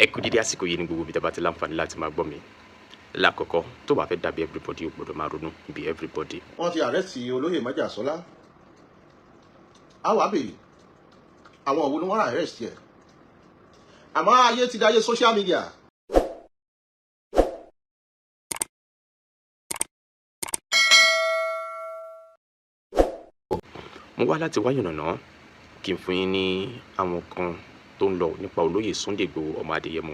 ẹ kú dídí àsìkò yìí ní gbogbo ibi tí a bá ti láǹfààní láti máa gbọ́ mi. Lákọ̀ọ́kọ́ tó bá fẹ́ dàbí everybody ó gbọ́dọ̀ máa ronú bí everybody. Wọ́n ti arrest olóyè Májàsọ́lá. Àwọn àbèrè àwọn òwò ni wọ́n arrest ẹ̀. Àmọ́ ayé ti dáyé social media. Mo wá láti wáyọ̀ nàná kí n fún yín ní àwọn kan tó ń lọ nípa olóyè Sunday Igboho ọmọ Adéyẹmọ.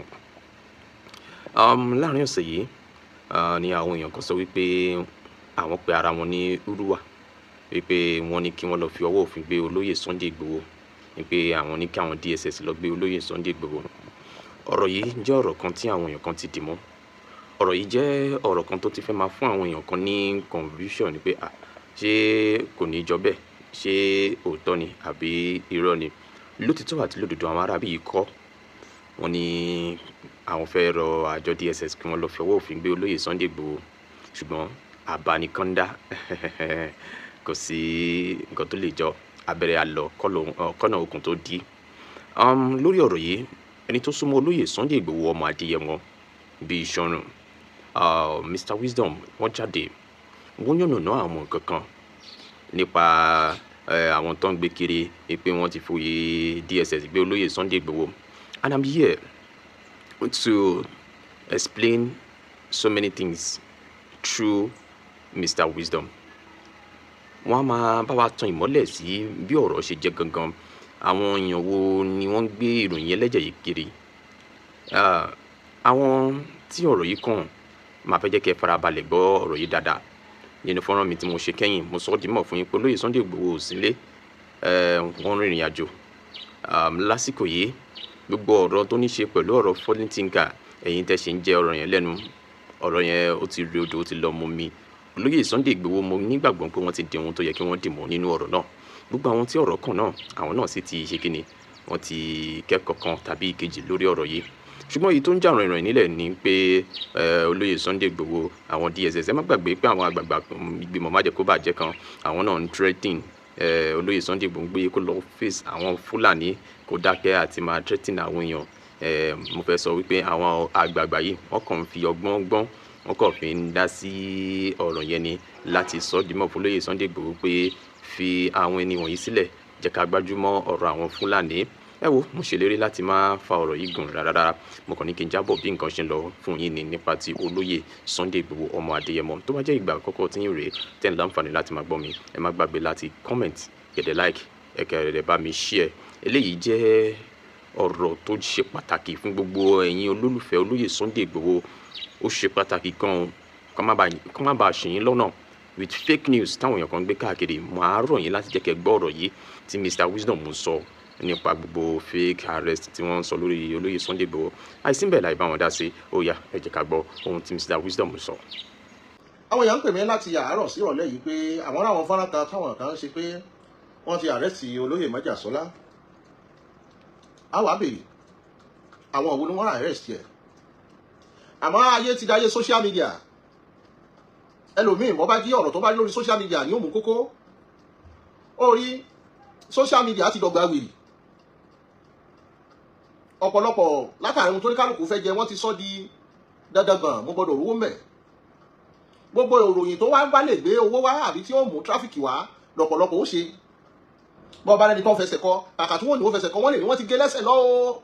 Láàrin ọ̀sẹ̀ yìí ni àwọn èèyàn kan sọ wípé àwọn pe ara wọn ní Uruwa wípé wọ́n ní kí wọ́n lọ fi ọwọ́ òfin gbé olóyè Sunday Igboho wípé àwọn ní kí àwọn DSS lọ gbé olóyè Sunday Igboho. Ọ̀rọ̀ yìí jẹ́ ọ̀rọ̀ kan tí àwọn èèyàn kan ti dì mọ́. Ọ̀rọ̀ yìí jẹ́ ọ̀rọ̀ kan tó ti fẹ́ máa fún àwọn èèyàn kan ní confusion ni pé ṣé kò ní jọ bẹ́ẹ̀, ṣé òótọ́ ni àbí irọ́ ni. Lótìtọ́ àti lódodo àwọn arábí yìí kọ́ wọ́n ní àwọn fẹ́ rọ àjọ DSS kí wọ́n lọ fi ọwọ́ òfin gbé olóyè Sunday Igboho, ṣùgbọ́n àbánikọ́ndá kò sí nǹkan tó lè jọ abẹ́rẹ́ àlọ́ kọ́nà okùn tó dí. Lórí ọ̀rọ̀ yìí ẹni tó súnmọ́ olóyè Sunday Igboho ọmọ Adéyẹmọ bíi ìṣọ̀run Mr Wisdom wọ́n jáde wọ́n yànnàná àwọn nǹkan kan nípa àwọn tó ń gbé kiri pé wọ́n ti fòye DSS gbé olóyè Sunday Igboho, and I'm here to explain so many things through Mr Wisdom. Wọ́n á máa bá wa tan ìmọ́lẹ̀ sí bí ọ̀rọ̀ ṣe jẹ́ gangan, àwọn èèyàn wo ni wọ́n ń gbé ìròyìn ẹlẹ́jẹ̀ yìí kiri. Àwọn tí ọ̀rọ̀ yìí kàn máa fẹ́ jẹ́ kẹ́ farabalẹ̀ gbọ́ ọ̀rọ̀ yìí dáadáa. Nínú fọ́nrán mi tí mo ṣe kẹ́yìn mo sọ ọ́ dìímọ̀ fún yín pé olóyè Sunday Igboho ò sílé, wọ́n rìnrìn àjò. Lásìkò yìí gbogbo ọ̀rọ̀ tó ní ṣe pẹ̀lú ọ̀rọ̀ falling thinker ẹ̀yin tẹ́ ṣe ń jẹ́ ọ̀rọ̀ yẹn lẹ́nu, ọ̀rọ̀ yẹn ó ti rí odò ó ti lọ mú mi. Olóyè Sunday Igboho mo nígbàgbọ́ pé wọ́n ti di ohun tó yẹ kí wọ́n dì mọ́ nínú ọ̀rọ̀ náà. Gbogbo àwọn tí ọ̀rọ̀ kàn náà àwọn náà sì ti ṣe kíni, wọ́n ti kẹ́kọ̀ọ́ kan tàbí ìkejì lórí ọ̀rọ̀ yìí. Ṣùgbọ́n èyí tó ń jà rìnrìn nílẹ̀ ni pé olóyè Sunday Igboho àwọn DSS ẹ má gbàgbé pé àwọn àgbààgbà ìgbìmọ̀ májẹ̀kóbàjẹ́ kan àwọn náà ń threatening olóyè Sunday Igboho gbé kó lọ face àwọn Fúlàní kó dákẹ́ àti máa threatening àwọn èèyàn. Mo fẹ́ sọ wípé àwọn àgbààgbà yìí wọ́n kàn ń fi ọgbọ́n wọ́n kàn fi ń dá sí ọ̀rọ̀ yẹn ni láti sọ dìímọ̀ fún olóyè Sunday Igboho pé fi àwọn ẹni wọ̀nyí sílẹ̀, jẹ́ ká gbájúmọ́ ọ̀rọ̀ àwọn Fúlàní. Ẹ wo mo ṣèlérí láti máa fa ọ̀rọ̀ yìí gùn rárá, mo kàn ní kí n jábọ̀ bí nǹkan ṣe ń lọ fún yín ni nípa ti olóyè Sunday Igboho ọmọ Adéyẹmọ. Tó bá jẹ́ ìgbà àkọ́kọ́ tí yín rèé tẹ́ ń láǹfààní láti máa gbọ́ mi, ẹ má gbàgbé láti comment, gẹ̀dẹ̀ like, ẹ̀kẹ́ bá mi share. Eléyìí jẹ́ ọ̀rọ̀ tó ṣe pàtàkì fún gbogbo ẹ̀yin olólùfẹ́ olóyè Sunday Igboho. Ó ṣe pàtàkì gan-an kó má bàa ṣì yín lọ́nà with fake news táwọn èèyàn kan gbé káàkiri. Màá rọ̀ yín láti jẹ́ kẹ́ gbọ́ ọ̀rọ̀ yìí tí Mr Wisdom ń sọ nípa gbogbo fake arrest tí wọ́n ń sọ lórí olóyè Sunday Igboho. àìsí ń bẹ̀ láì bá wọn dá sí, ó yá ẹ jẹ́ ká gbọ́ ohun tí Mr Wisdom sọ. Àwọn èèyàn ń pè mí láti àárọ̀ sí ìrọ̀lẹ́ yìí pé àwọn ráwọn fọ́nrán kan táwọn kan ń ṣe pé wọ́n ti arrest olóyè Májàsọ́lá. Àwọn àbèrè àwọn òwò ni wọ́n arrest ẹ̀. Àmọ́ ayé ti dáyé social media. Ẹlòmíì mọ́ bá jí ọ̀rọ̀ tó bá rí lórí social media ní òmù kókó. Ó rí social media ti dọ̀gba wèrè. Ọ̀pọ̀lọpọ̀ látàrí ohun tó ní kálukú fẹ́ jẹ wọ́n ti sọ di dandan gan, mo gbọ́dọ̀ rówó mẹ́. Gbogbo ìròyìn tó wá bá lè gbé owó wá àbí tí ó mú tráfíkì wá lọ́pọ̀lọpọ̀ ó ṣe. Bọ́ bá rẹni tó fẹsẹ̀ kọ kàkà tí wọ́n ní wọ́n fẹsẹ̀ kọ wọ́n lè ní wọ́n ti gé lẹ́sẹ̀ lọ o.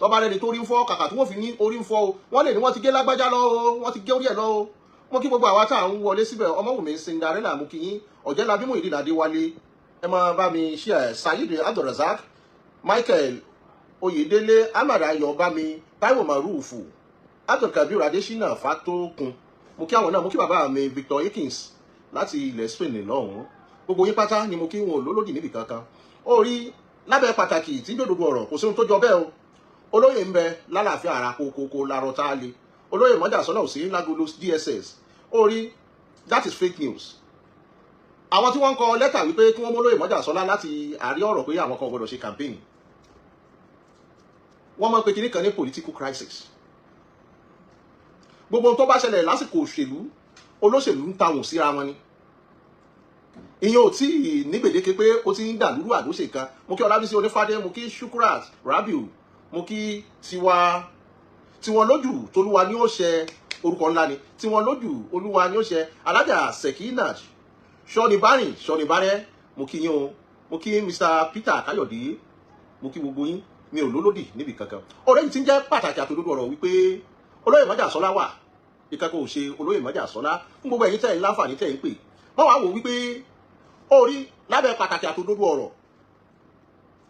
Tọ́ bá rẹni tó rí ń fọ́ kàkà tí wọ́n fi ní orí ń fọ́ o wọ́n lè ní wọ́n ti gé lágbájá lọ o, wọ́n ti gé orí ẹ̀ lọ o. Mo kí gbogbo àwa tá à ń wọlé síbẹ̀, Ọmọwùmí Cinderella mo kí yín, Ọ̀jẹ́lábí Muyideen Adéwálé, ẹ máa bá mi share, Saheed Abdulrazak, Michael Oyèdélé, Ahmad Ayọ̀bámi, Táíwò Marufu, Abdulkabir Adésínà Fátókun. Mo kí àwọn náà, mo kí bàbá mi Victor Akins láti ilẹ̀ Spain lọ́hùn. Gbogbo yín pátá ni mo kí wọn lólódì níbi kankan. Ó rí lábẹ́ pàtàkì tí gbòdòdó ọ̀rọ̀ kò sí ohun tó jọ bẹ́ẹ̀ o. Olóyè ń bẹ lálàáfíà ara kókókó larọ tá a le. Olóyè Májàsọ́lá ò sí lágolo DSS. Ó rí that is fake news. Àwọn tí wọ́n ń kọ lẹ́tà wípé kí wọ́n mú olóyè Májàsọ́lá láti àrí ọ̀rọ̀ pé àwọn kan gbọdọ̀ ṣe campaign. Wọ́n máa ń pe kinní kan ní political crisis. Gbogbo ohun tó bá ṣẹlẹ̀ lásìkò òṣèlú, olóṣèlú ń tawùn síra wọn ni. Ìyẹn ò tí ní gbèdéke pé ó ti ń dà lúrú àdóṣe kan. Mo kí Ọlábísí Onífádé, mo kí Shukrat Rabiu, mo kí tiwọn lójú tolúwa ni ó ṣe orúkọ ńlá ni tiwọn lójú olúwa ni ó ṣe alájà Sekinat ṣọ́ni bárẹ̀ mo kí yín o mo kí Mr. Peter Káyọ̀dé mo kí gbogbo yín mi ò lólódì níbi kankan ọ̀rẹ́ yìí ti ń jẹ́ pàtàkì àtòdodo ọ̀rọ̀ wípé olóyè Májàsọ́lá wà ìkankan ò ṣe olóyè Májàsọ́lá fún gbogbo ẹ̀yin tẹ̀ ń láǹfààní tẹ̀ ń pè wọ́n wá wò wípé orí lábẹ́ pàtàkì àtòdodo ọ̀rọ̀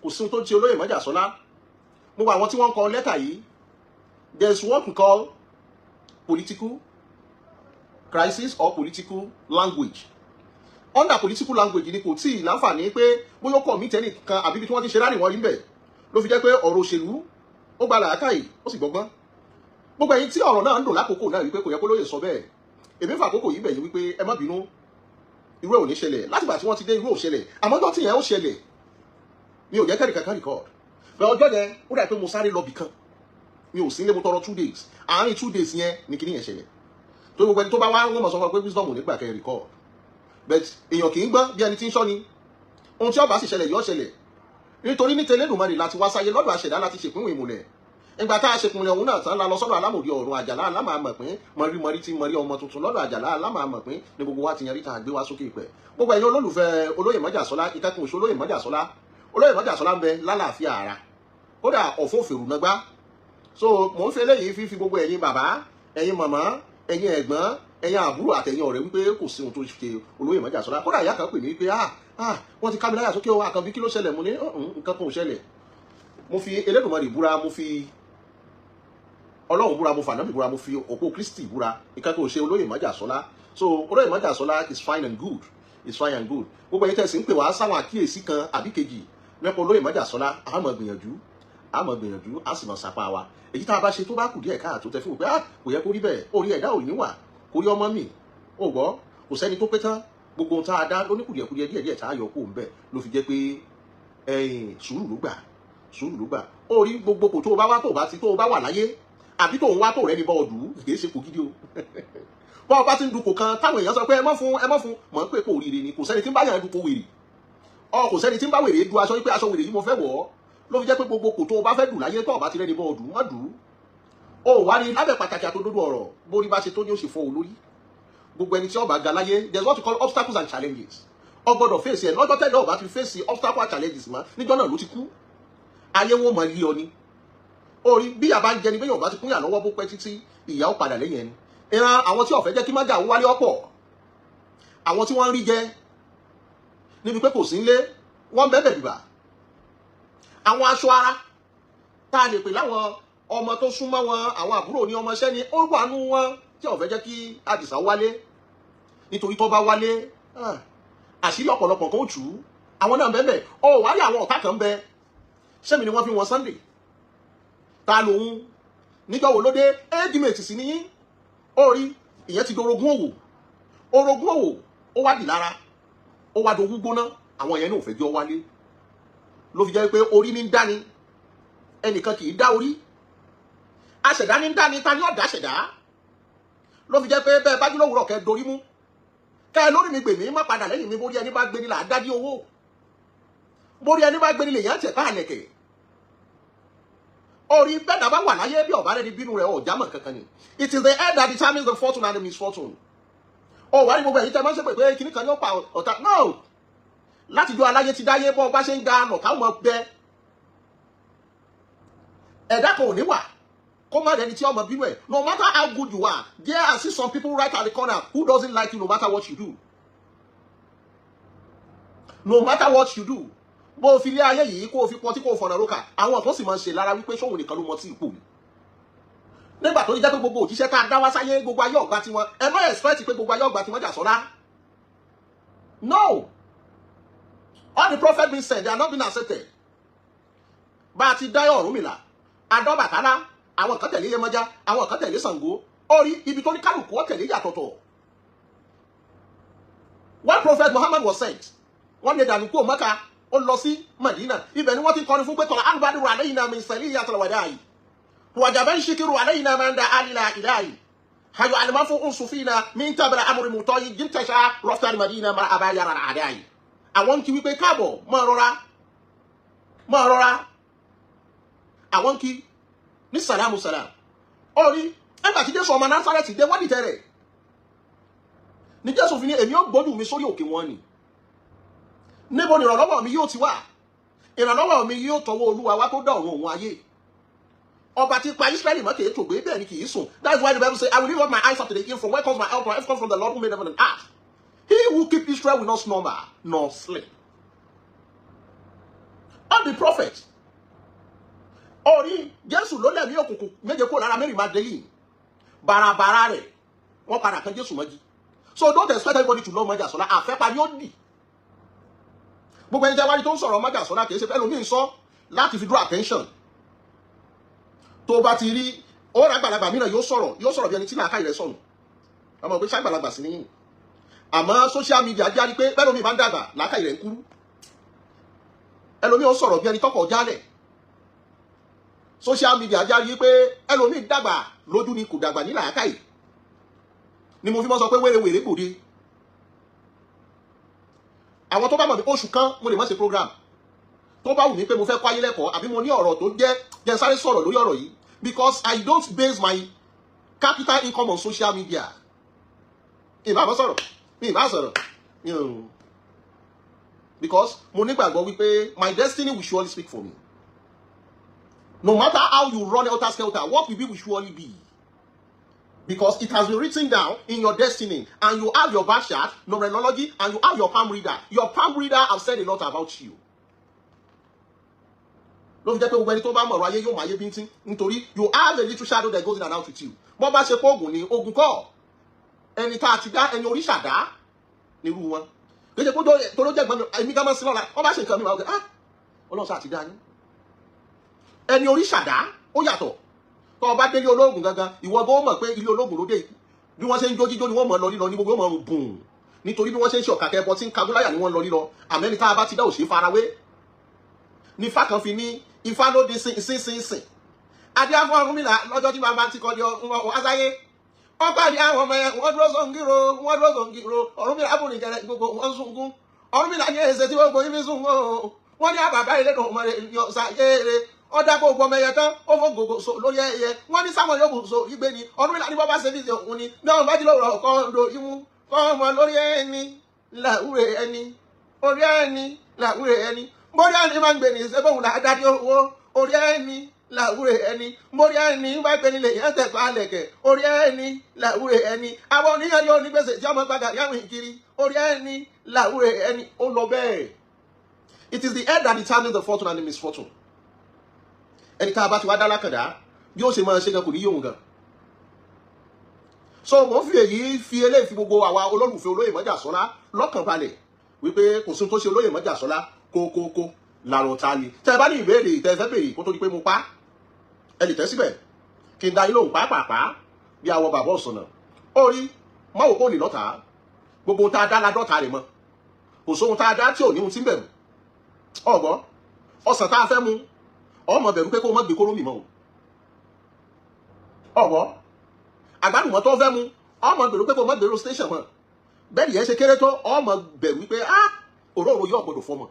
kò sí ohun tó ń ṣe olóyè Májàsọ́lá gbogbo àwọn tí wọ́n ń kọ lẹ́tà yìí there is what we call political crisis or political language under political language ni kò tí ì láǹfààní pé bóyá kọ̀ mí tẹ́nì kan àbí bí tí wọ́n ti ṣe rárìn wọ́n rí bẹ̀ ló fi jẹ́ pé ọ̀rọ̀ òṣèlú ó gba làákàyè ó sì gbọ́gbọ́n gbogbo ẹ̀yin tí ọ̀rọ̀ náà ń dùn lákòókò náà wípé kò yẹ kó lóye sọ bẹ́ẹ̀ èmi fà àkókò yìí bẹ̀yìn wípé ẹ má bínú irú ẹ̀ ò ní ṣẹlẹ̀ látìgbà tí wọ́n ti dé irú ò ṣẹlẹ̀ àmọ́ ọjọ́ tí yẹn ó ṣẹlẹ̀ mi ò jẹ́ kẹ́rì kankan record bẹ́ẹ̀ ọjọ́ yẹn ó dà pé mo sáré lọ bìkan mi ò sí ilé mo tọrọ 2 days àárín 2 days yẹn ni kíní yẹn ṣẹlẹ̀ tó gbogbo ẹni tó bá wá wọ́n mọ̀ sọ fún ọ pé wisdom ò ní gbà kẹ́ record but èèyàn kì í gbọ́n bí ẹni tí ń ṣọ́ ni ohun tí ó bá sì ṣẹlẹ̀ yóò ṣẹlẹ̀ nítorí ní tẹlẹ́dùmarè láti wá sáyé lọ́dọ̀ àṣẹ̀dá láti ṣèpínwó ìmùlẹ̀ ìgbà tá a ṣèpínlẹ̀ òun náà tán la lọ sọ́dọ̀ alámòdì ọ̀run àjàlá alámàmọ̀pín mọ̀rí tí mọ̀rí ọmọ tuntun lọ́dọ̀ àjàlá alámàmọ̀pín ní gbogbo wa ti yan ríta gbé wá sókè ìpẹ́ gbogbo ẹ̀yin olólùfẹ́ olóyè Májàsọ́lá ìkẹ́kùn òṣù olóyè Májàsọ́lá ń bẹ lálàáfíà ara kódà ọ̀fọ̀ fèrú nágbá so mò ń fi eléyìí fífi gbogbo ẹ̀yin bàbá ẹ̀yin màmá ẹ̀yin ẹ̀gbọ́n ẹ̀yin àbúrò àtẹ̀yin ọ̀rẹ́ wípé kò sí ohun tó ṣe olóyè Májàsọ́lá kódà ìyá kan pè mí pé wọ́n ti ká mi láyà sókè o àkànbí kí ló ṣẹlẹ̀ mo ní nǹkan kan ò ṣẹlẹ̀ mo fi Elédùmarè búra mo fi Ọlọ́run búra mo fi ànábì búra mo fi òpó Kristi búra nǹkan kan ò ṣe olóyè Májàsọ́lá so olóyè Májàsọ́lá is fine and good is fine and good gbogbo ẹ̀yin tẹ̀sí ń pè wá sáwọn àkíyèsí kan àbí kejì nípa olóyè Májàsọ́lá a máa gbìyànjú a sì máa sapá wa èyí tá a bá ṣe tó bá kù díẹ̀ káàtó tẹ fún mi pé kò yẹ kó rí bẹ́ẹ̀ orí ẹ̀dá ò ní wà kó rí ọmọ mi ò gbọ́ kò sẹ́ni tó pé tán gbogbo ohun tá a dá lóníkùdìẹ̀kudìẹ̀ díẹ̀ tá a yọ kó ń bẹ̀ ló fi jẹ́ pé sùúrù ló gbà ó rí gbogbo kò tó o bá wá tó o bá wà láyé àbí tó ń wá tó rẹ ní bọ́ọ̀dù kìí ṣe kò gidi o bọ́ọ̀ bá ti ń dupò kan táwọn èèyàn sọ pé ẹ mọ́ fún mọ̀ ń pè kó oríire ni kò sẹ́ni tí ń bá yàn dupò wèrè kò sẹ́ni tí ń bá wèrè du aṣọ wípé aṣọ wèrè yìí mo fẹ́ wọ̀ ọ́ ló fi jẹ́ pé gbogbo kò tó o bá fẹ́ dù láyé tó o bá ti rẹ ní bọ́ọ̀dù má dù ó wá ní lábẹ́ pàtàkì àtòdodo ọ̀rọ̀ bórí bá ṣe tó ní ó sì fọ́ olórí gbogbo ẹni tí ó bá ga láyé there is what we call obstacles and challenges ó gbọ́dọ̀ fèsì ẹ̀ lọ́jọ́ tẹ́lẹ̀ ó bá ti fèsì obstacles and challenges mọ́ níjọ́ náà ló ti kú ayé wọn mọ̀ lé ọ ni orí bí àbá ń jẹni bẹ́yàn bá ti kúnyà lọ́wọ́ bó pẹ́ títí ìyà ó padà lẹ́yìn ẹni ìran àwọn tí ó fẹ́ jẹ́ kí májà wálé ọ̀pọ̀ àwọn tí wọ́n ń rí jẹ níbi pé kò sí nílé wọ́n bẹ́ẹ̀ bìbà àwọn aṣọ ara tá a lè pè láwọn ọmọ tó súnmọ́ wọn àwọn àbúrò ní ọmọọṣẹ́ ni ó wà nú wọn tí ó fẹ́ jẹ́ kí Àdìsá wálé nítorí tó bá wálé àṣírí ọ̀pọ̀lọpọ̀ kan ó tù ú àwọn náà bẹ́ẹ̀ ó wá rí àwọn ọ̀tá kan bẹ sẹ́mi ni wọ́n fi wọn Sunday ta lòun níjọ́ wo ló dé ẹ́dìmẹ̀tì sí níyín ó rí ìyẹn ti dorogún òwò ó wá dì lára ó wá dogún gbóná àwọn yẹn náà ò fẹ́ jọ wálé ló fi jẹ́ pé orí ní ń dání ẹnìkan kì í dá orí aṣẹ̀dá ní ń dání ta ni ọ̀dà aṣẹ̀dá ló fi jẹ́ pé bẹ́ẹ̀ bá jí lówùrọ̀ kẹ́ dorí mú kẹ́ lórí mi gbèmí má padà lẹ́yìn mi bórí ẹni bá gbé ní là á dádí owó bórí ẹni bá gbé ní lè yẹn tẹ̀ káàlẹ̀kẹ̀ orí bẹ́ẹ̀dá bá wà láyé bí ọ̀bá rẹ̀ ní bínú rẹ̀ ọ̀já mọ̀ kankan ni it is the head that determines the fortune and the misfortune wà ní gbogbo ẹ̀yìn tẹ́ máa ń ṣe pé kíní kan ní ó pa ọ̀tá no láti jọ aláyé ti dáyé bọ́ bá ṣe ń ga ọ̀ká mọ̀ bẹ ẹ̀dá kan ò ní wà kó má rẹni tí ọmọ bínú ẹ̀ no matter how good you are there are still some people right at the corner who doesn't like you no matter what you do bó o fi lé ayé yìí kó o fi pọtí kó o fọ̀nà rókà àwọn tó sì máa ń ṣe lára wípé ṣóhun nìkan ló mọ tí ipò mi nígbà tó jẹ́ pé gbogbo òjíṣẹ́ tá a dá wá sáyé gbogbo ayé ọ̀gbà tiwọn ẹ má expect pé gbogbo ayé ọ̀gbà tiwọn Májàsọ́lá no all the prophets been sent they are not being accepted bá a ti dá Ọ̀rúnmìlà Adọ́bàtálá àwọn kan tẹ̀lé Yemọja àwọn kan tẹ̀lé Ṣàngó orí ibi tó ní kálukú ó tẹ̀lé yàtọ̀tọ̀ one prophet Muhammad was sent wọ́n lè dànù kó Mẹ́kà ó lọ sí Madina ibẹ̀ ni wọ́n ti kọrin fún pé tọ́lá alùbádùrù alayna min saliyatil wada'i wàjàbẹ́ ń ṣíkírù alayna man da'a ila ilahi hayo alimafu unsufina min tabra amri mutoyi jintasha rọ́fẹ́ Madina mara abayara àdáyì àwọn kí wípé káàbọ̀ máa rọra àwọn kí ní sàlámù sàlámù orí ẹgbà tí Jésù ọmọ Násárẹ́tì dé wọ́n dìtẹ̀ rẹ̀ ní Jésù fi ní èmi ó gbójú mi sórí òkè wọn ni níbo ni ìrànlọ́wọ́ mi yóò ti wà ìrànlọ́wọ́ mi yóò tọwọ́ Olúwa wá tó dá ọ̀run òun ayé ọba tí pa Israẹli mọ́ kìí tògbé bẹ́ẹ̀ ni kìí sùn. That's why the Bible say I will lift up my eyes up to the hill from where comes my help. My help comes from the Lord who made heaven and earth. He who keep Israel will not slumber nor sleep. All the prophets orí Jésù ló lẹ̀mí òkùnkùn méje kó lára Mary Magdalene bàràbàrà rẹ̀ wọ́n padà kan Jésù mọ́jú. So don't expect everybody to love Májàsọ́lá àfẹ́pá ni ó dì gbogbo ẹni tẹ́ wá rí tó ń sọ̀rọ̀ Májàsọ́lá kìí ṣe pẹ́ lómi ń sọ láti fi draw attention. Tó bá ti rí ó ra gbàlagbà mìíràn yóò sọ̀rọ̀ bí ẹni tí làákàyè rẹ̀ sọnù ọmọ pé ṣàgbàlagbà sí níyìn àmọ́ social media járí pé bẹ́ẹ̀ lómi bá ń dàgbà làákàyè rẹ̀ ń kúrú ẹlòmí ó sọ̀rọ̀ bí ẹni tọkọ̀ jálẹ̀ social media járí pé ẹlòmí dàgbà lójú ni kò dàgbà ní làákàyè ni mo fi mọ́ sọ pé wèrè kò dé àwọn tó bá mọ̀ ní oṣù kan mo lè má ṣe program tó bá wù mí pé mo fẹ́ kọ́ ayé lẹ́kọ̀ọ́ àbí mo ní ọ̀rọ̀ tó jẹ́ sáré sọ̀rọ̀ lórí ọ̀rọ̀ yìí because I don't base my capital income on social media. Ìbá sọ̀rọ̀ because mo nígbàgbọ́ wípé my destiny will surely speak for me. No matter how you run helter skelter, what will be will surely be. Because it has been written down in your destiny, and you have your birth chart, numerology, and you have your palm reader. Your palm reader have said a lot about you. Ló fi jẹ́ pé gbogbo ẹni tó bá mọ̀ ọ̀rọ̀ ayé yóò máa yé bíntín nítorí you have a little shadow that goes in and out with you. Bọ́ bá ṣe pé ogun ni ogun kọ́ ẹni tá a ti dá ẹni oríṣà dá nírú wọn. Kì í ṣe pé tó ló jẹ́ gbọ́n mi èmi ká máa sin lọ́la wọ́n bá ṣe nǹkan mi máa wọ́n ọlọ́run sáà ti dá yín. Ẹni oríṣà dá ó yàtọ̀ tó o bá délé ológun gangan ìwọ bó mọ̀ pé ilé ológun ló dé bí wọ́n ṣe ń jó jíjó ni wọ́n mọ̀ lọ lílọ ní gbogbo ọmọ ọrùn bùn nítorí bí wọ́n ṣe ń ṣe ọ̀kàkẹ́ ẹbọ tí ń kagúláyà ni wọ́n lọ lílọ àmẹ́ni tá a bá ti dá òṣè farawé ní Ifá kan fi ní Ifá ló di sínsínsín adé afọ Ọ̀rúnmìlà lọ́jọ́ tí bàbá ti kọjú asáyé wọ́n pàdé àwọn ọmọ ẹ̀ wọ́n dúró sọ̀ngírò Ọ̀rúnmìlà abùnrin kẹrẹ gbogbo wọn sunkún Ọ̀rúnmìlà ní èsè tí wọ́n gbọ́ ibi sùn wọ́n ní àbàbá ilé ọmọ rẹ̀ yọ sàyéèrè ọ̀dà gbogbo ọmọ ẹ̀yẹ tán ó fọ́ gbogbo so lórí ẹ̀yẹ wọ́n ní sáwọn yóò so igbe ni Ọ̀rúnmìlà ní bọ́bá ṣẹ́fíìsì òun ni bí wọ́n bá ti lọ́wọ́ ọkọ̀ ndo imú kọ́ ọmọ lórí ẹni làwúre ẹni orí ẹni làwúre ẹni mórí ẹni máa ń gbé ní ìṣẹ́bọ̀n dáadáa owó orí ẹni làwúre ẹni mórí ẹni bá gbé nílé yẹn tẹ̀kọ́ alẹ̀kẹ̀ orí ẹni làwúre ẹni àwọn oníyàn yóò ní gbèsè tí ọmọ gbàgà yàwìn kiri orí ẹni làwúre ẹni ó lọ bẹ́ẹ̀. It is the head that determines the fortune and the misfortune. Ẹni tá a bá ti wá dá lákàndá bí ó ṣe máa ṣe gan kò ní yóò gan. So mo fi èyí fi eléyìí fi gbogbo àwa olólùfẹ́ olóyè Májàsọ́lá lọ́kàn balẹ̀ wípé kò sí tó ṣe olóyè Májàsọ́lá kókókó làrọ̀ ta ni. Tẹ́ ẹ bá ní ìbéèrè tẹ́ ẹ fẹ́ béèrè kó tó di pé mo pa ẹ lè tẹ́ síbẹ̀ kí n da yín lóhùn pàápàá bí awọ bàbá ọ̀sán náà. Ó rí má wò kó lè lọ́ta gbogbo tá a dá ládọ́ta rẹ̀ mọ́ kò sóhun tá a dá tí ò ní ohun tí ń bẹ̀rù. Ọ̀gbọ́n ọ̀sán tá a fẹ́ mu ọmọ bẹ̀rù pé kó má gbé kóró mi mọ́ o. Ọ̀gbọ́n àgbàdùnmọ́ tó fẹ́ mu ọmọ bẹ̀rù pé kó má gbé station mọ́ bẹ́ẹ̀ yẹn ṣe kéré tó ọmọ bẹ̀rù wípé òróró yóò gbọdọ̀ fọmọ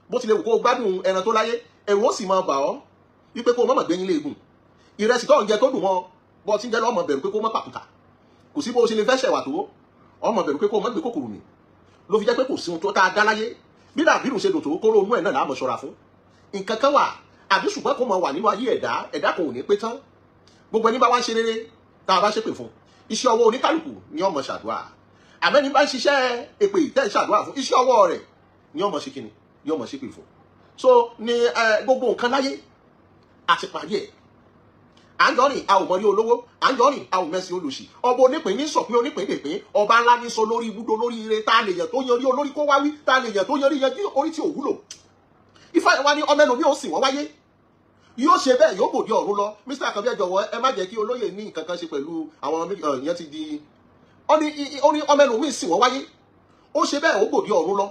bó tilẹ̀ wù kó gbádùn ẹran tó láyé ẹ̀rù ó sì máa bà ọ́ wípé kó má gbẹ̀yìn léegun ìrẹsì tó ń jẹ tó dùn mọ́ bọ́ tí ń jẹ́ lọ́mọ bẹ̀rù pé kó má pàkúta kò sí bó ṣe lè fẹ́ ṣẹ̀wà tó ọmọ bẹ̀rù pé kó má gbé kòkòrò mi ló fi jẹ́ pé kò sí ohun tó tá a dá láyé bí dàbírù ṣe dùn tó kóró inú ẹ̀ náà láàmú ṣọ́ra fún nǹkan kan wà àbí ṣùgbọ́n kó máa wà nínú ayé ẹ̀dá kan ò ní pé tán gbogbo ẹni bá wá ń ṣe rere tá a bá ṣépè fún iṣẹ́ ọwọ́ oníkálùkù ni ọmọ ṣàdúrà àmẹ́ni bá ń ṣiṣẹ́ èpè tẹ́ ń ṣàdúrà fún iṣẹ́ ọwọ́ rẹ̀ ni ọmọ ṣe kíni ni ọmọ ṣépè fún so ni gbogbo nǹkan láyé àti parí ẹ̀ à ń jọ́rìn a ò mọ rí olówó à ń jọ́rìn a ò mẹ́sìn olùsì ọba onípín ní sọ̀pín onípín dèpín ọba ńlá ní sọ lórí ibùdó lórí ire tá a lè yàn tó yan rí olórí kó wá wí tá a lè yàn tó yan rí yan orí tí ò wúlò Ifá yẹn wá ní ọmọ ẹlòmí ò sìn wọ́n wáyé yóò ṣe bẹ́ẹ̀ yóò gbòdì ọ̀run lọ Mr. Akabi ẹ jọ̀wọ́ ẹ má jẹ́ kí olóyè ní nǹkan kan ṣe pẹ̀lú àwọn ìyẹn ti di ó ní ọmọ ẹlòmí sìn wọ́n wáyé ó ṣe bẹ́ẹ̀ ó gbòdì ọ̀run lọ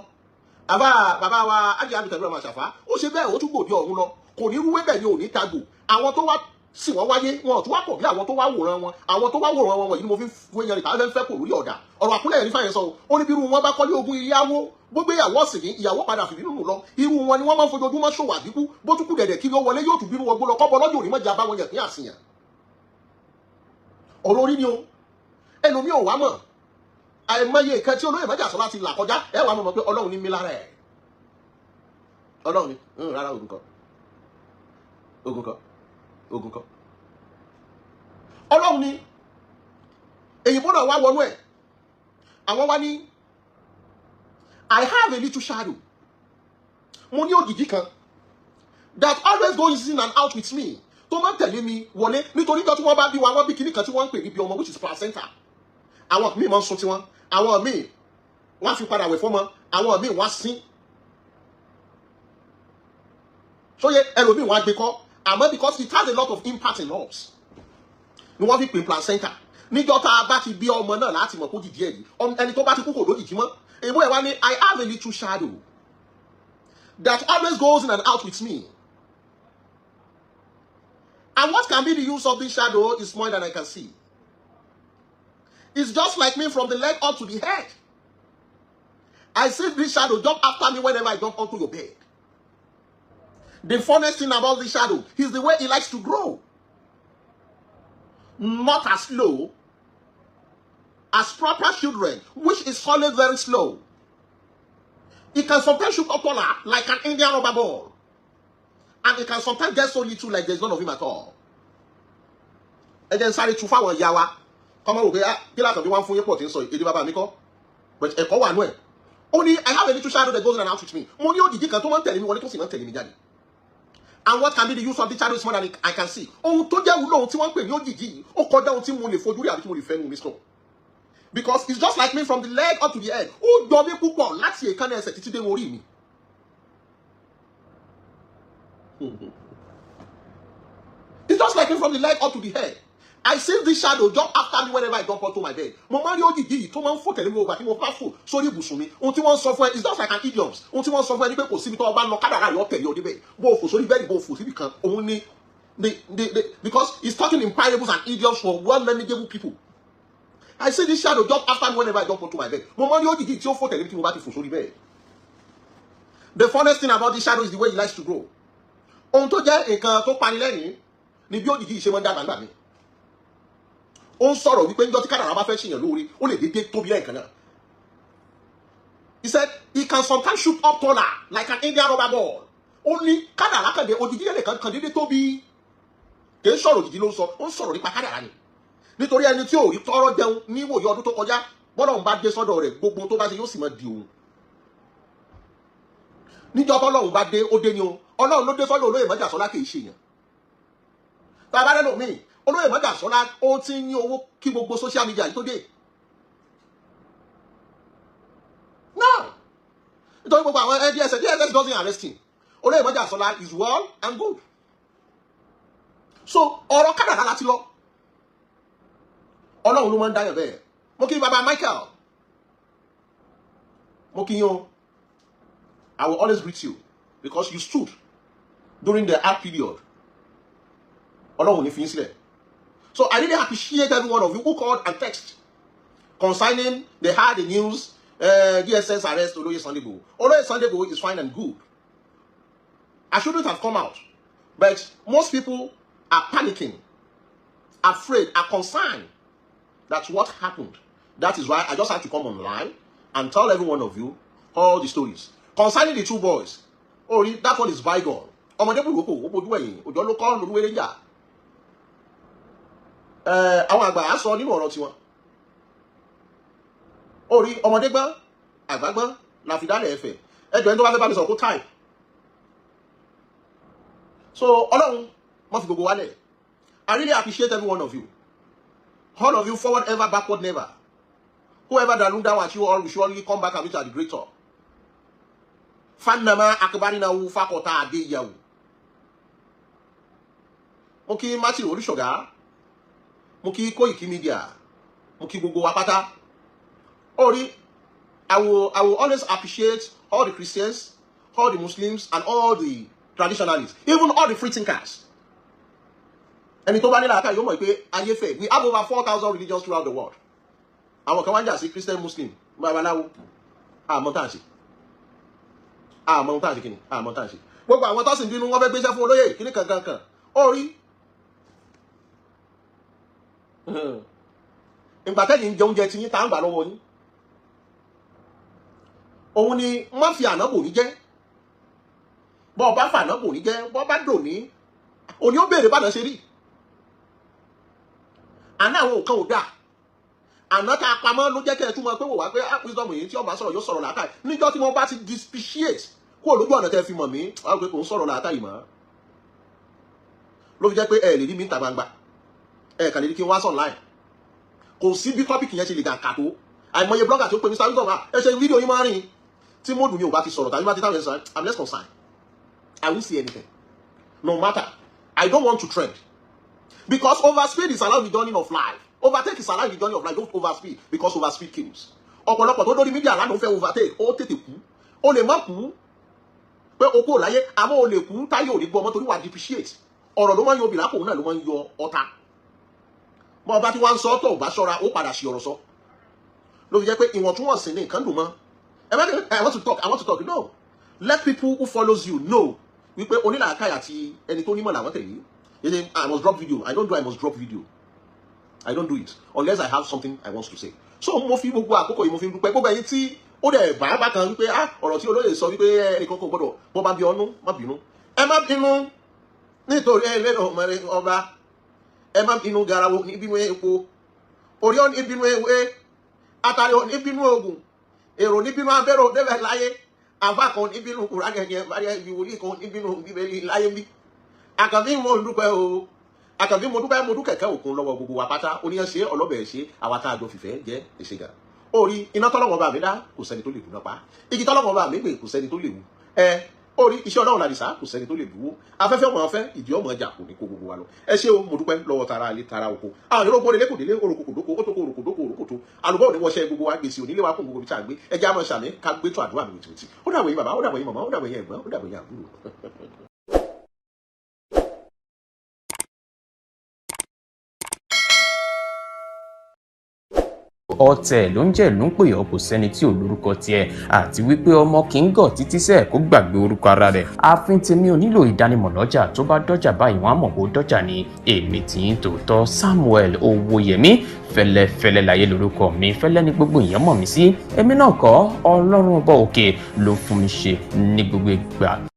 bàbá wa ájì àmì tẹ̀lé ọmọ àṣàfà ó ṣe bẹ́ẹ̀ ó tún gbòdì ọ̀run lọ kò ní rúwé bẹ́ẹ̀ ni ò ní tagò àwọn tó wá sì wọ́n wáyé wọn ò tún wá pọ̀ bí àwọn tó wá wòran wọn wọ̀nyí ni mo fi wé yan ìta fẹ́ kò lórí ọ̀dà ọ̀rọ̀ àkúnlẹ̀ ní fàyẹn sọ ó ní bí irú wọn bá kọ́lé ogún ìyàwó gbogbo ìyàwó ọ̀sìn ní ìyàwó padà fìdí nínú lọ irú wọn ni wọ́n máa ń fojoojúmọ́ ṣòwò àbíkú bó tún kú dẹ̀dẹ̀ kí ó wọlé yóò tún bírú wọn gbó lọ kọ́bọ lọ́jọ́ òní mọ́jà bá wọn yẹ̀ pín àṣìyàn ọ̀rọ̀ orí ni o ẹlòmíì ò wá mọ̀ àìmọye nǹkan tí olóyè mọ́jà sọ láti là kọjá ẹ wàá mọ̀ pé ọlọ́run ní mí lára ẹ̀ ọlọ́run ní rárá ogun kan ọlọ́run ní èyìnbó náà wá wọnú ẹ̀ àwọn wá ní I have a little shadow mo ní òjìji kan that always goes in and out with me tó máa ń tẹ̀lé mi wọlé nítorí ìjọ tí wọ́n bá bí wa wọ́n bí kíní kan tí wọ́n ń pè níbi ọmọ which is placenta àwọn míì máa ń sun tiwọn àwọn míì wọ́n fi padà wẹ̀ fọ́mọ àwọn míì wọ́n sín sóye ẹlòmíì wọ́n á gbé kọ́ àmọ́ because it has a lot of impact in us ni wọ́n fi pè placenta níjọ́ tá a bá ti bí ọmọ náà láti mọ̀ kó jìjì ẹ̀ yìí ẹni tó bá ti kú kò lójijì mọ́ èèbó ẹ̀ wá ní I have a little shadow that always goes in and out with me. And what can be the use of this shadow is more than I can see. It's just like me from the leg up to the head. I see this shadow jump after me whenever I jump onto your bed. The funniest thing about this shadow is the way it likes to grow. Not as slow as proper children, which is always very slow. It can sometimes shoot up taller like an Indian rubber ball. And it can sometimes get so little like there's none of him at all. And then sorry to far one yawa. Come on, okay, kill be one for your pot in so but a call one way. Only I have a little shadow that goes in and out with me. Money or the can't telling me what it was telling me, Daddy. And what can be the use of the shadow is more than I can see. Oh, to ya ulo ti wan pe ni ojiji. O ko down ti mo le fojú rí àbí tí mo le fẹ́ nu mi so. Because it's just like me from the leg up to the head. Ó jọ mí púpọ̀ láti èékánná ẹsẹ̀ títí dé orí mi. It's just like me from the leg up to the head. I see this shadow jump after me whenever I jump onto my bed. Mo máa rí òjìji yìí tó máa ń fò tẹ̀lé mi over tí mo bá fò sórí ibùsùn mi. Ohun tí wọ́n sọ fún ẹ is just like an idiom. Ohun tí wọ́n sọ fún ẹ ní pé kò síbi tó o bá lọ kádàrá yọ tẹ̀lé o débẹ̀. Bó o fò sórí bẹ́ẹ̀dì bó o fò síbi kan. Òun ni because he's talking in parables and idioms for well-manageable people. I see this shadow jump after me whenever I jump onto my bed. Mo máa rí òjìji tí ó fò tẹ̀lé mi tí mo bá ti fò sórí bẹ́ẹ̀. The funniest thing about this shadow is the way he likes to grow. Ohun tó jẹ́ nǹkan tó pani lẹ́yìn ni bí òjìji ṣe máa ń dàgbà nígbà mi. Ó ń sọ̀rọ̀ wípé níjọ́ tí kádàrá bá fẹ́ ṣèyàn lóore ó lè dédé tóbi lẹ́ẹ̀kan náà. He said he can sometimes shoot up taller like an Indian rubber ball. Ó ní kádàrá kàdé òjìji yẹn lè kàn dédé tóbi. Kì í sọ̀rọ̀ òjìji ló ń sọ ó ń sọ̀rọ̀ nípa kádàrá ni. Nítorí ẹni tí ò rí tọ́rọ́ jẹun ní ìwòye ọdún tó kọjá bọ́dọ̀ ń bá dé sọ́dọ̀ rẹ̀ gbogbo tó bá ṣe yóò sì máa di òun. Níjọ́ tọ́lọ́run bá dé ó dé ni o Ọlọ́run ló dé sọ́dọ̀ olóyè mọ́jà sọ́lá kì í ṣe yàn. Tá a bá rẹ́ lòmíì olóyè mọ́jà sọ́lá ó ti ń ní owó kí gbogbo social media yìí tó dé. Now nítorí gbogbo àwọn DSS doesn't arrest him. Olóyè mọ́jà sọ́lá is well and good. So ọ̀rọ̀ kádàrá láti lọ. Ọlọ́run ló máa ń dáyàn bẹ́ẹ̀. Mo kí baba Michael. Mo kí yín o. I will always greet you because you stood during the hard period. Ọlọ́run ní fi yín sílẹ̀. So I really appreciate every one of you who called and text concerning they had the news, DSS arrest Oloye Sunday Igboho. Oloye Sunday Igboho is fine and good. I shouldn't have come out, but most people are panicking, afraid, are concerned. That's what happened. That is why I just had to come online and tell every one of you all the stories concerning the two boys. Oh, that one is bygone. Ọmọdé burúkú ó bojú ẹ̀yìn òjò ló kọ́ lórí jà. Àwọn àgbà á sọ nínú ọ̀rọ̀ tiwọn. Orí ọmọdé gbọ́n àgbà gbọ́n la fi dálẹ̀ ẹ̀fẹ̀. Ẹjọ́ ẹni tó bá fẹ́ bá mi sọ kó type. So Ọlọ́run má fi gbogbo wálẹ̀. I really appreciate every one of you. All of you, forward ever, backward never. Whoever that look down at you all will surely come back and meet at the great top. Fannama akbarina wu fakota adeyawu. Moki Mati Olushoga. Moki Koiki Media. Moki Gogo Apata. Ori, I will always appreciate all the Christians, all the Muslims, and all the traditionalists, even all the free thinkers. ẹni tó bá ní làákàyè yóò mọ̀ pé ayé fẹ̀. We have over 4,000 religions throughout the world. Àwọn kan wá ń jà sí Christian, Muslim, babaláwo, àmọ́ tá à ń ṣe. Àmọ́ tá à ń ṣe kíni, àmọ́ tá à ń ṣe. Gbogbo àwọn tó sì ń bínú wọ́n fẹ́ gbéṣẹ́ fún olóyè kíní kankan. Orí. Ìgbà tẹ́yìn ń jẹ oúnjẹ tí yín tá ń gbà lọ́wọ́ yín. Òun ni má fi àná bò ní jẹ́. Bọ́ bá fàná bò ní jẹ́, bọ́ bá dò ní, òní ó béèrè bàdàn ṣe rí. Àná àwọn nǹkan ò dáa. Àná tá a pamọ́ ló jẹ́ kẹ́ ẹ túmọ̀ pé wò wá pé wisdom yìí tí ọba sọ̀rọ̀ yóò sọ̀rọ̀ làákàyè. Níjọ́ tí mo bá ti depreciate kúrò lójú ọ̀nà tẹ́ fi mọ̀ mí, wọ́n á pé kò ń sọ̀rọ̀ làákàyè mọ́. Ló fi jẹ́ pé ẹ lè rí mi níta gbangba. Ẹ kàn lè rí kí n wá sọ̀ online. Kò sí bí tọ́pìkì yẹn ṣe lè gàǹkà tó. Àìmọye blogger tí ó pe Mr. Wisdom ẹ ṣe fídíò yín máa rìn. Tí módù mi ò bá ti sọ̀rọ̀ tàbí bá ti táwọn ẹ̀ sọ, I'm less concerned. I won't see anything. No matter. I don't want to trend. Because overspeed is allowed in the journey of life. Overtake is allowed in the journey of life. Don't overspeed. Because overspeed kills. Ọ̀pọ̀lọpọ̀ tó lórí mídíà lánàá fẹ́ overtake. Ó tètè kú. Ó lè má kú. Pé o kò láyé. Àmọ́ o lè kú. Táyé ò lè gbọ́ ọmọ torí wà depreciate. Ọ̀rọ̀ ló máa ń yọ obìnrin àpò náà ló máa ń yọ ọ̀tá. Bọ́ ọba tí wọ́n ń sọ tó bá ṣọ́ra ó padà ṣe ọ̀rọ̀ sọ. Ló fi jẹ́ pé ìwọ̀ntúnwọ̀nsì ní nǹkan dùn mọ́. I want to talk. No. Let people who follows you know. Wípé onílàákàyè àti ẹni tó nímọ̀ làwọn tẹ̀lé. You say, I must drop video. I must drop video. I don't do it unless I have something I want to say. So mo fi gbogbo àkókò yìí mo fi dúpẹ́ gbogbo ẹ̀yin tí ó dẹ̀ bá kan wípé ọ̀rọ̀ tí olóyè sọ wípé ẹnìkan kò gbọ́dọ̀ bó bá bí ọnú má bínú. Ẹ má bínú nítorí ẹlẹ́nu ọba. Ẹ má bínú garawo ní bínú epo. Orí ọ̀ ní bínú ewé. Atari ọ̀ ní bínú ogun. Èrò ní bínú abẹ́rò débẹ̀ láyé. Àbá kan ní bínú kùránì Maria ìwòlí kan ní bínú bíbélì láyé bí. Àkànbí mo dúpẹ́ o. Àkànbí mo dúpẹ́ kẹ̀kẹ́ òkun lọ́wọ́ gbogbo wa pátá. Oníyàn ṣe ọlọ́bẹ̀ ṣe àwa tá a jọ fìfẹ́ jẹ́ ìṣègà. Orí iná tọ́lọ́wọ́n bá mi dá kò sẹ́ni tó lè dùn náà pa. Igi tọ́lọ́wọ́n bá mi gbé kò sẹ́ni tó lè wù. Orí iṣẹ́ Ọlọ́run làdìsá kò sẹ́ni tó lè dúró. Afẹ́fẹ́ ọmọ afẹ́ ìdí ọmọ ọjà kò ní kó gbogbo wa lọ. Ẹ ṣé o mo dúpẹ́ lọ́wọ́ tara ilé tara oko. Àwọn ìlú ògbóni lẹ́kọ̀ọ́ délé orokòdókò ó tó kó orokòdókò. Àlùbọ́ òní wọṣẹ́ gbogbo wa gbèsè onílé wa kún gbogbo bí tá a gbé. Ẹ jẹ́ àmọ́ ṣàmì ká gbé tó àdúrà mi wìtìwìtì. Ó dàbọ̀ yín bàbá, ó dàbọ̀ yín màmá, ó dàbọ̀ yín ẹ̀gbọ́n, ó dàbọ̀ yín àbúrò. Ọ̀tẹ̀ ló ń jẹ́ ló ń pè ọ́ kò sẹ́ni tí ò lórúkọ tiẹ̀ àti wípé ọmọ kì í gọ̀ títí sẹ́ẹ̀ kó gbàgbé orúkọ ara rẹ̀. Ààfin tèmi ò nílò ìdánimọ̀ lọ́jà tó bá dọ́jà báyìí wọ́n á mọ̀ bó dọ́jà ni. Èmi tí ń tòótọ́ Samuel Owóyẹmí fẹ́lẹ́fẹ́lẹ́ láyé lórúkọ mi fẹ́lẹ́ ní gbogbo èèyàn mọ̀ mí sí. Èmi náà kọ́ Ọlọ́run ọba òkè ló fún mi ṣe ní gbogbo ìgbà.